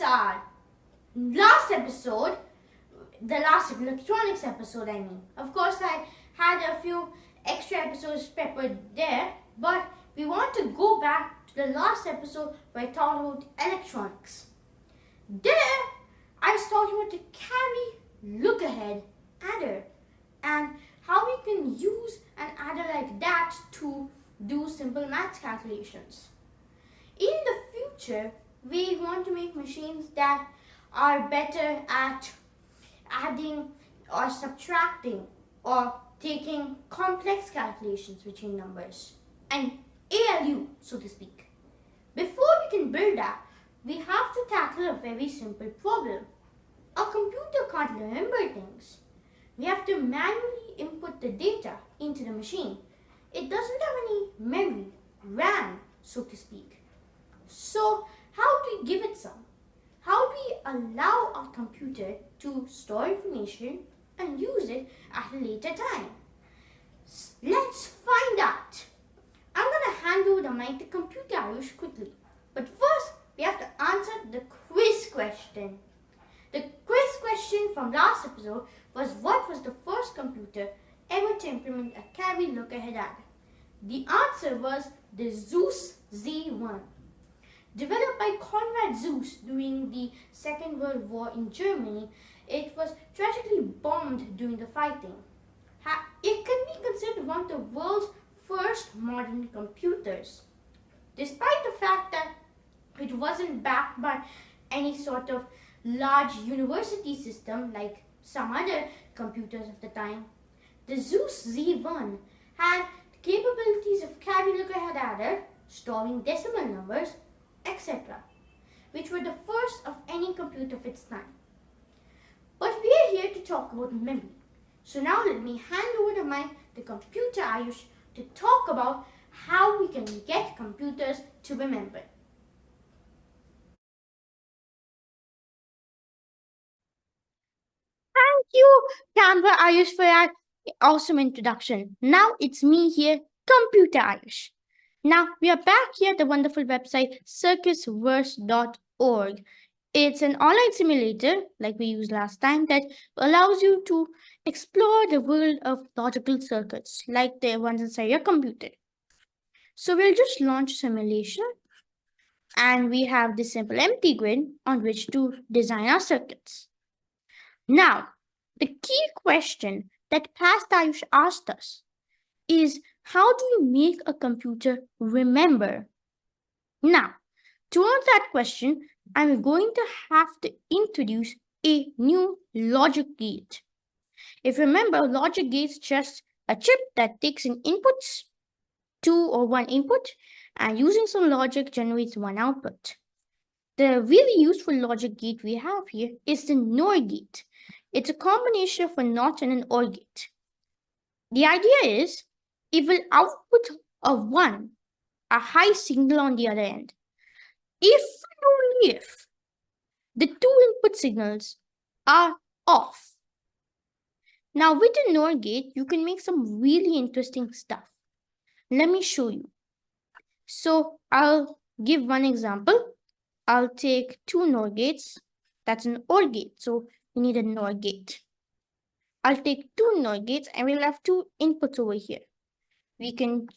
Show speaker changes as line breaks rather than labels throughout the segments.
Prasad. Last episode, the last electronics episode, I mean. Of course, I had a few extra episodes peppered there, but we want to go back to the last episode where I talked about electronics. There, I was talking about the carry look ahead adder and how we can use an adder like that to do simple math calculations. In the future, we want to make machines that are better at adding or subtracting or taking complex calculations between numbers and ALU, so to speak. Before we can build that, we have to tackle a very simple problem. A computer can't remember things. We have to manually input the data into the machine. It doesn't have any memory, RAM, so to speak. So, how do we give it some? How do we allow our computer to store information and use it at a later time? Let's find out. I'm going to hand over the mic to computer Ayush quickly. But first, we have to answer the quiz question. The quiz question from last episode was, what was the first computer ever to implement a carry look ahead adder? The answer was the Zeus Z1. Developed by Konrad Zuse during the Second World War in Germany, it was tragically bombed during the fighting. It can be considered one of the world's first modern computers. Despite the fact that it wasn't backed by any sort of large university system like some other computers of the time, the Zeus Z1 had capabilities of carry look ahead adder, storing decimal numbers, etc., which were the first of any computer of its time. But we are here to talk about memory. So now let me hand over the mic to computer Ayush to talk about how we can get computers to remember. Thank you, Canva Ayush, for that awesome introduction. Now it's me here, computer Ayush. Now, we are back here at the wonderful website circusverse.org. It's an online simulator, like we used last time, that allows you to explore the world of logical circuits, like the ones inside your computer. So we'll just launch simulation, and we have this simple empty grid on which to design our circuits. Now, the key question that past Ayush asked us is, how do you make a computer remember? Now, to answer that question, I'm going to have to introduce a new logic gate. If you remember, logic gate is just a chip that takes in inputs, 2 or 1 input, and using some logic generates 1 output. The really useful logic gate we have here is the NOR gate. It's a combination of a NOT and an OR gate. The idea is, it will output a 1, a high signal on the other end, if and only if the 2 input signals are off. Now with the NOR gate, you can make some really interesting stuff. Let me show you. So I'll give one example. I'll take 2 NOR gates. That's an OR gate, so we need a NOR gate. I'll take 2 NOR gates and we'll have 2 inputs over here. We can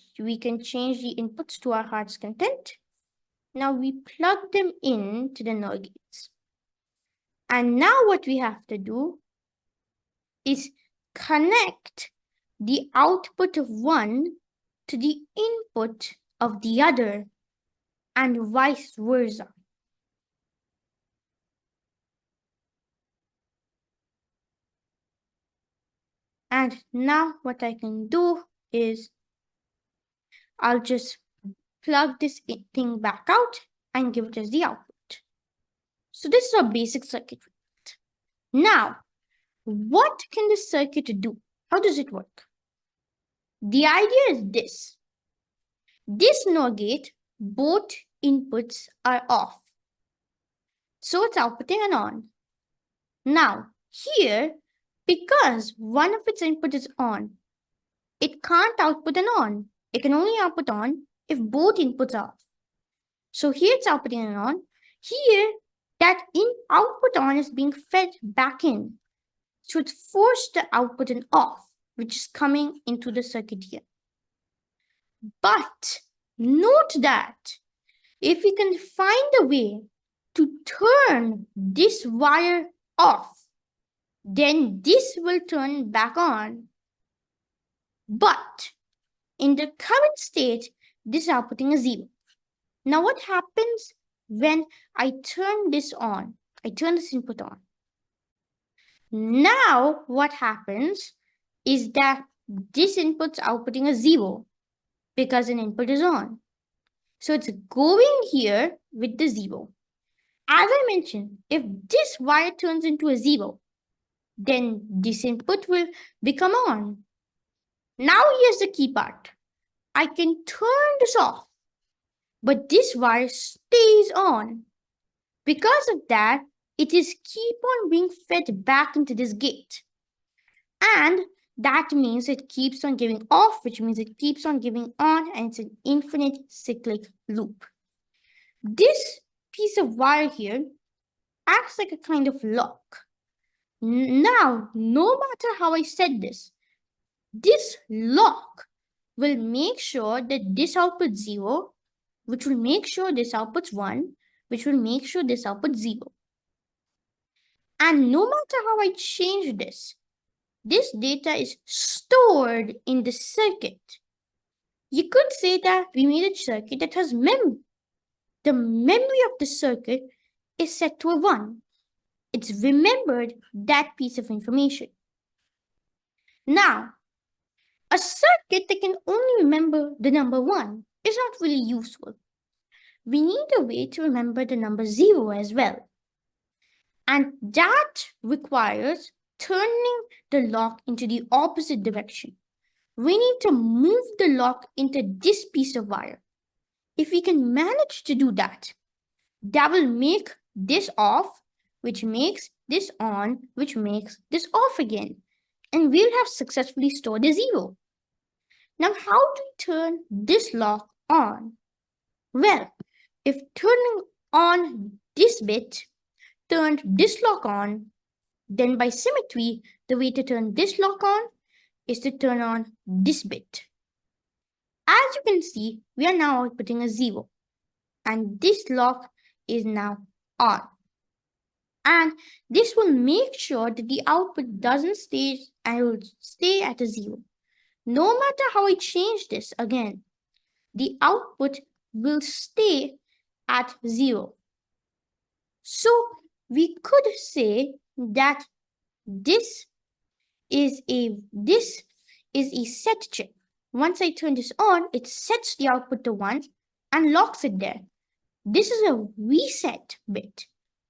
change the inputs to our heart's content. Now we plug them in to the NOR gates. And now what we have to do is connect the output of one to the input of the other and vice versa. And now what I can do is I'll just plug this thing back out and give it as the output. So this is our basic circuit. Now, what can this circuit do? How does it work? The idea is this. This NOR gate, both inputs are off. So it's outputting an on. Now, here, because one of its input is on, it can't output an on. It can only output on if both inputs are off. So here it's outputting an on. Here, That output on is being fed back in. So it's forced the output in off, which is coming into the circuit here. But note that if we can find a way to turn this wire off, then this will turn back on. But in the current state, this is outputting a 0. Now what happens when I turn this on? I turn this input on. Now what happens is that this input's outputting a 0 because an input is on. So it's going here with the 0. As I mentioned, if this wire turns into a 0, then this input will become on. Now here's the key part. I can turn this off, but this wire stays on. Because of that, it is keep on being fed back into this gate. And that means it keeps on giving off, which means it keeps on giving on, and it's an infinite cyclic loop. This piece of wire here acts like a kind of lock. Now, no matter how I set this lock will make sure that this outputs 0, which will make sure this outputs 1, which will make sure this outputs 0. And no matter how I change this data is stored in the circuit. You could say that we made a circuit that has memory. The memory of the circuit is set to a 1. It's remembered that piece of information. Now, a circuit that can only remember the number 1 is not really useful. We need a way to remember the number 0 as well. And that requires turning the lock into the opposite direction. We need to move the lock into this piece of wire. If we can manage to do that, that will make this off, which makes this on, which makes this off again. And we'll have successfully stored a 0. Now, how do we turn this lock on? Well, if turning on this bit turned this lock on, then by symmetry, the way to turn this lock on is to turn on this bit. As you can see, we are now outputting a 0, and this lock is now on. And this will make sure that the output doesn't stay and will stay at a 0. No matter how I change this again, the output will stay at 0. So we could say that this is a set chip. Once I turn this on, it sets the output to 1 and locks it there. This is a reset bit.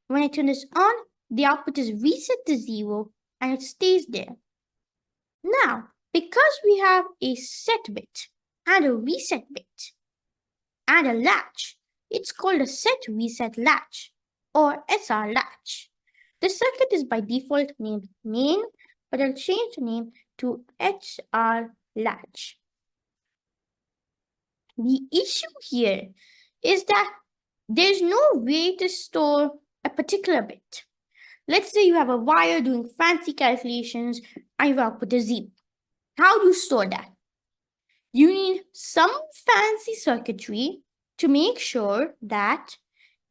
When I turn this on, the output is reset to 0 and it stays there. Now, because we have a set bit and a reset bit and a latch, it's called a set reset latch or SR latch. The circuit is by default named main, but I'll change the name to SR latch. The issue here is that there's no way to store a particular bit. Let's say you have a wire doing fancy calculations and you output a 0. How do you store that? You need some fancy circuitry to make sure that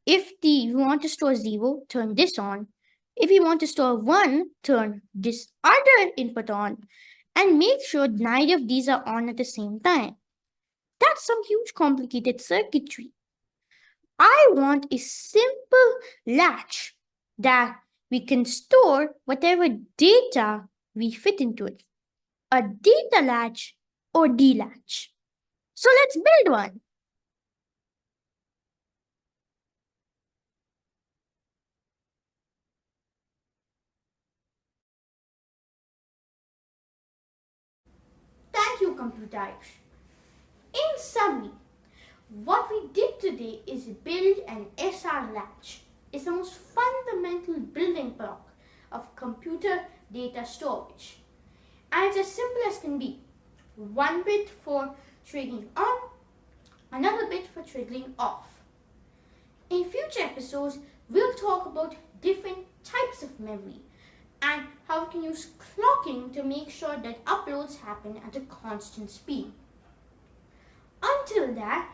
if you want to store 0, turn this on. If you want to store 1, turn this other input on, and make sure neither of these are on at the same time. That's some huge complicated circuitry. I want a simple latch that we can store whatever data we fit into it. A data latch or D-latch. So let's build one. Thank you, Computer Ayush. In summary, what we did today is build an SR latch. It's the most fundamental building block of computer data storage. And it's as simple as can be. One bit for triggering on, another bit for triggering off. In future episodes, we'll talk about different types of memory and how we can use clocking to make sure that uploads happen at a constant speed. Until that,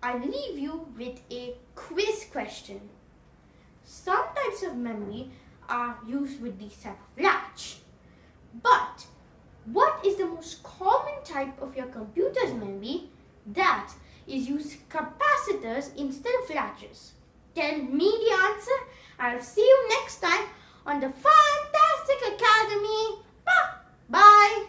I leave you with a quiz question. Some types of memory are used with this type of latch. But what is the most common type of your computer's memory that is used capacitors instead of latches? Tell me the answer. I'll see you next time on the Funtastic Academy. Bye.